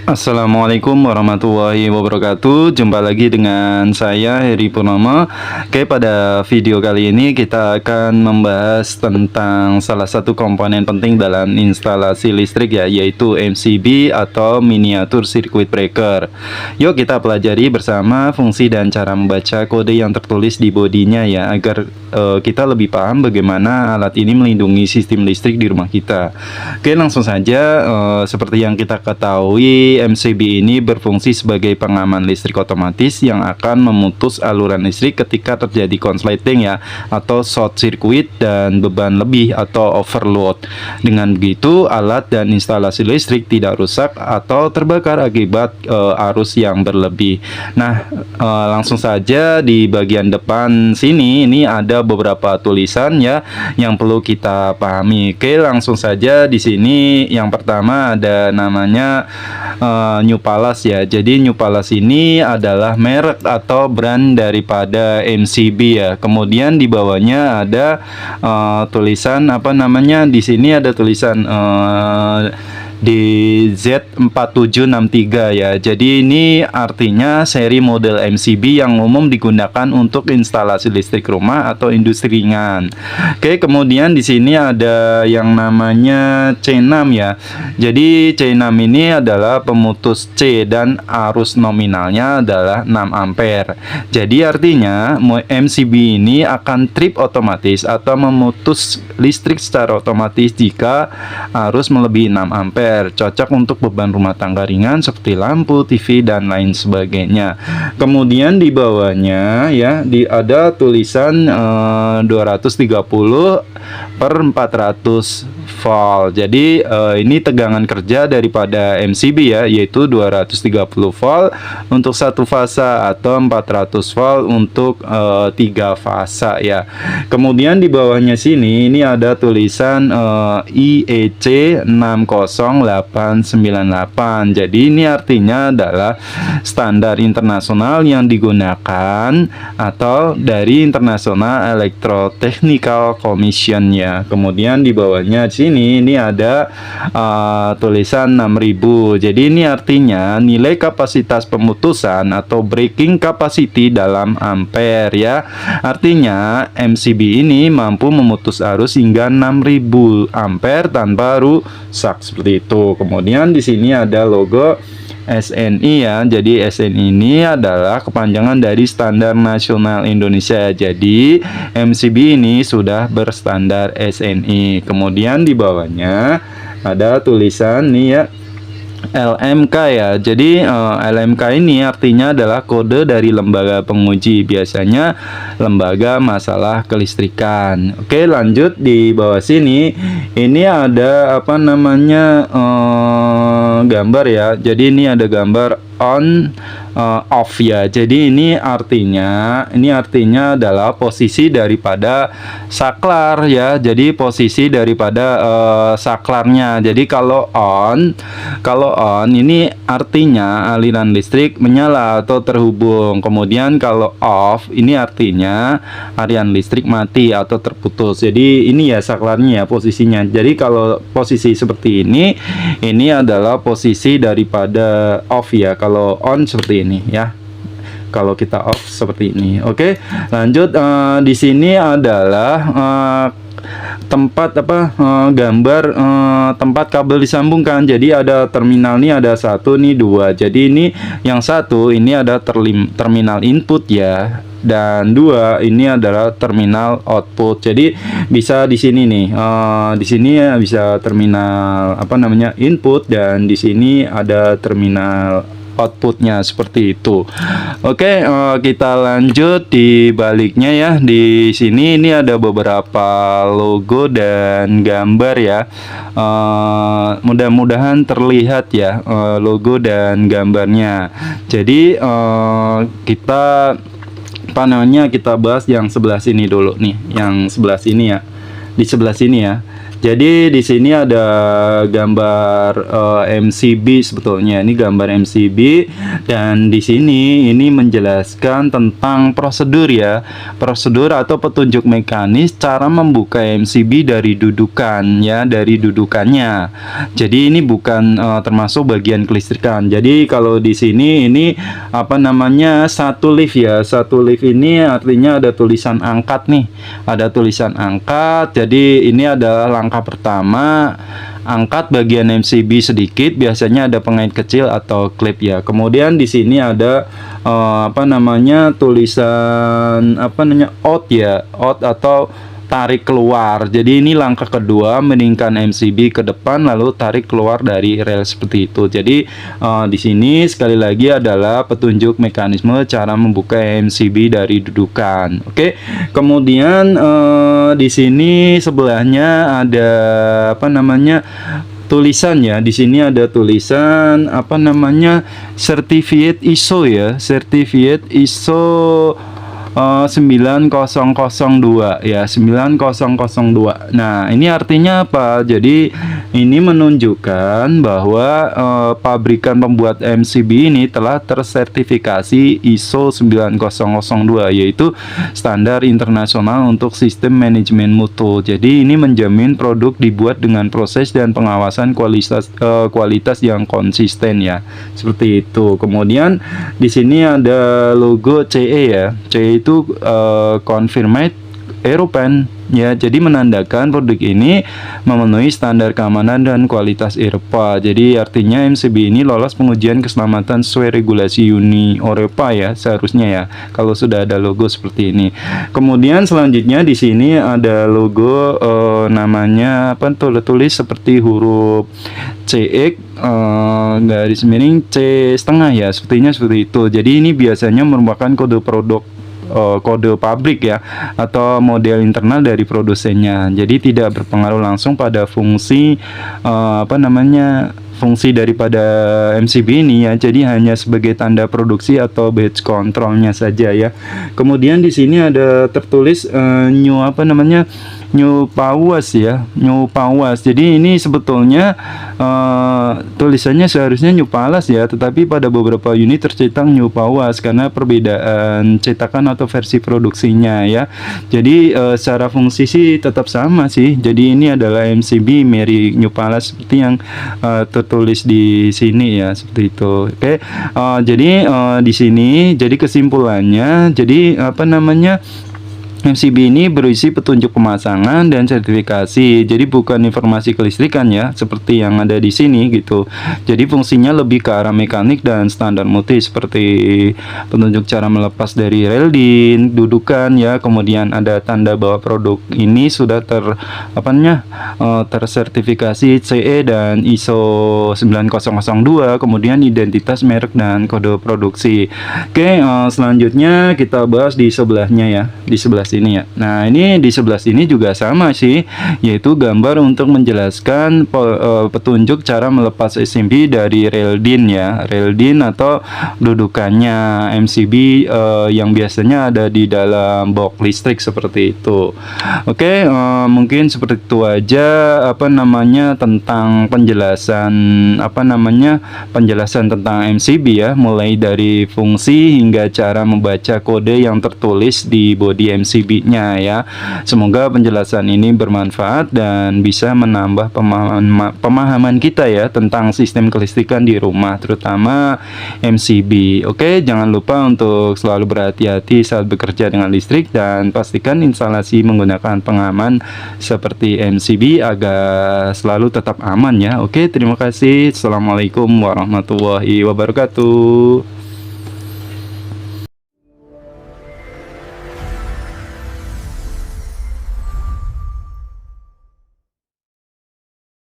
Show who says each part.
Speaker 1: Assalamualaikum warahmatullahi wabarakatuh. Jumpa lagi dengan saya Heri Purnomo. Oke, pada video kali ini kita akan membahas tentang salah satu komponen penting dalam instalasi listrik ya, yaitu MCB atau miniatur circuit breaker. Yuk kita pelajari bersama fungsi dan cara membaca kode yang tertulis di bodinya ya, agar kita lebih paham bagaimana alat ini melindungi sistem listrik di rumah kita. Oke, langsung saja. Seperti yang kita ketahui, MCB ini berfungsi sebagai pengaman listrik otomatis yang akan memutus aluran listrik ketika terjadi konsleting ya, atau short circuit dan beban lebih atau overload. Dengan begitu, alat dan instalasi listrik tidak rusak atau terbakar akibat arus yang berlebih. Nah, langsung saja di bagian depan sini ini ada beberapa tulisan ya yang perlu kita pahami. Oke, langsung saja di sini yang pertama ada namanya New Pallas ya. Jadi New Pallas ini adalah merek atau brand daripada MCB ya. Kemudian di bawahnya ada tulisan apa namanya? Di sini ada tulisan di Z4763 ya. Jadi ini artinya seri model MCB yang umum digunakan untuk instalasi listrik rumah atau industri ringan. Oke, kemudian di sini ada yang namanya C6 ya. Jadi C6 ini adalah pemutus C dan arus nominalnya adalah 6 ampere. Jadi artinya MCB ini akan trip otomatis atau memutus listrik secara otomatis jika arus melebihi 6 ampere. Cocok untuk beban rumah tangga ringan seperti lampu, TV, dan lain sebagainya. Kemudian di bawahnya ya ada tulisan 230 per 400 volt. Jadi ini tegangan kerja daripada MCB ya, yaitu 230 volt untuk satu fasa atau 400 volt untuk 3 fasa ya. Kemudian di bawahnya sini ini ada tulisan IEC 60898. Jadi ini artinya adalah standar internasional yang digunakan atau dari International Electrotechnical Commission ya. Kemudian di bawahnya sini ini ada tulisan 6000. Jadi ini artinya nilai kapasitas pemutusan atau breaking capacity dalam ampere ya. Artinya MCB ini mampu memutus arus hingga 6000 ampere tanpa rusak seperti itu. Kemudian di sini ada logo SNI ya. Jadi SNI ini adalah kepanjangan dari Standar Nasional Indonesia. Jadi MCB ini sudah berstandar SNI. Kemudian di bawahnya ada tulisan nih ya, LMK ya. Jadi LMK ini artinya adalah kode dari lembaga penguji, biasanya lembaga masalah kelistrikan. Oke, lanjut di bawah sini ini ada apa namanya gambar ya. Jadi ini ada gambar on off ya. Jadi ini artinya adalah posisi daripada saklar ya. Jadi posisi daripada saklarnya. Jadi kalau on ini artinya aliran listrik menyala atau terhubung. Kemudian kalau off ini artinya aliran listrik mati atau terputus. Jadi ini ya saklarnya ya posisinya. Jadi kalau posisi seperti ini adalah posisi daripada off ya. Kalau on seperti ini ya, kalau kita off seperti ini. Oke, lanjut. Di sini adalah tempat gambar tempat kabel disambungkan. Jadi ada terminal nih, ada satu nih, dua. Jadi ini yang satu ini ada terminal input ya, dan dua ini adalah terminal output. Jadi bisa di sini nih, di sini ya bisa terminal apa namanya input, dan di sini ada terminal outputnya seperti itu. Oke, kita lanjut di baliknya ya. Di sini ini ada beberapa logo dan gambar ya. Mudah-mudahan terlihat ya logo dan gambarnya. Jadi kita kita bahas yang sebelah sini dulu nih, yang sebelah sini ya. Di sebelah sini ya. Jadi di sini ada gambar MCB sebetulnya. Ini gambar MCB dan di sini ini menjelaskan tentang prosedur ya. Prosedur atau petunjuk mekanis cara membuka MCB dari dudukan ya, dari dudukannya. Jadi ini bukan termasuk bagian kelistrikan. Jadi kalau di sini ini apa namanya, satu lift ya. Satu lift ini artinya ada tulisan angkat nih. Ada tulisan angkat. Jadi ini adalah langkah pertama, angkat bagian MCB sedikit, biasanya ada pengait kecil atau klip ya. Kemudian di sini ada apa namanya, tulisan apa namanya, out ya, out atau tarik keluar. Jadi ini langkah kedua, meningkatkan MCB ke depan lalu tarik keluar dari rel seperti itu. Jadi di sini sekali lagi adalah petunjuk mekanisme cara membuka MCB dari dudukan. Oke. Kemudian di sini sebelahnya ada apa namanya, tulisan ya. Di sini ada tulisan apa namanya, certificate ISO ya, certificate ISO 9002 ya, 9002. Nah, ini artinya apa? Jadi ini menunjukkan bahwa pabrikan pembuat MCB ini telah tersertifikasi ISO 9002, yaitu standar internasional untuk sistem manajemen mutu. Jadi ini menjamin produk dibuat dengan proses dan pengawasan kualitas yang konsisten ya. Seperti itu. Kemudian di sini ada logo CE ya. CE itu Confirmed European ya, jadi menandakan produk ini memenuhi standar keamanan dan kualitas Eropa. Jadi artinya MCB ini lolos pengujian keselamatan sesuai regulasi Uni Eropa ya, seharusnya ya, kalau sudah ada logo seperti ini. Kemudian selanjutnya di sini ada logo namanya apa, tulis seperti huruf CX garis miring C setengah ya, sepertinya seperti itu. Jadi ini biasanya merupakan kode produk, kode pabrik ya, atau model internal dari produsennya. Jadi tidak berpengaruh langsung pada fungsi apa namanya, fungsi daripada MCB ini ya. Jadi hanya sebagai tanda produksi atau batch controlnya saja ya. Kemudian di sini ada tertulis new apa namanya, New Pawas ya, New Pawas. Jadi ini sebetulnya tulisannya seharusnya New Palas ya, tetapi pada beberapa unit tercetak New Pawas karena perbedaan cetakan atau versi produksinya ya. Jadi secara fungsi sih tetap sama sih. Jadi ini adalah MCB merek New Palas seperti yang tertulis di sini ya, seperti itu. Oke. Jadi di sini jadi kesimpulannya, jadi apa namanya, MCB ini berisi petunjuk pemasangan dan sertifikasi. Jadi bukan informasi kelistrikan ya, seperti yang ada di sini gitu. Jadi fungsinya lebih ke arah mekanik dan standar mutu, seperti petunjuk cara melepas dari rel din, dudukan ya. Kemudian ada tanda bahwa produk ini sudah tersertifikasi CE dan ISO 9002. Kemudian identitas merek dan kode produksi. Oke, selanjutnya kita bahas di sebelahnya ya, di sebelah sini ya. Nah, ini di sebelah sini juga sama sih, yaitu gambar untuk menjelaskan petunjuk cara melepas MCB dari rel din ya, rel din atau dudukannya MCB yang biasanya ada di dalam box listrik seperti itu. Oke, mungkin seperti itu aja apa namanya, tentang penjelasan penjelasan tentang MCB ya, mulai dari fungsi hingga cara membaca kode yang tertulis di bodi MCB-nya ya. Semoga penjelasan ini bermanfaat dan bisa menambah pemahaman kita ya tentang sistem kelistrikan di rumah, terutama MCB. Oke, jangan lupa untuk selalu berhati-hati saat bekerja dengan listrik dan pastikan instalasi menggunakan pengaman seperti MCB agar selalu tetap aman ya. Oke, terima kasih. Assalamualaikum warahmatullahi wabarakatuh.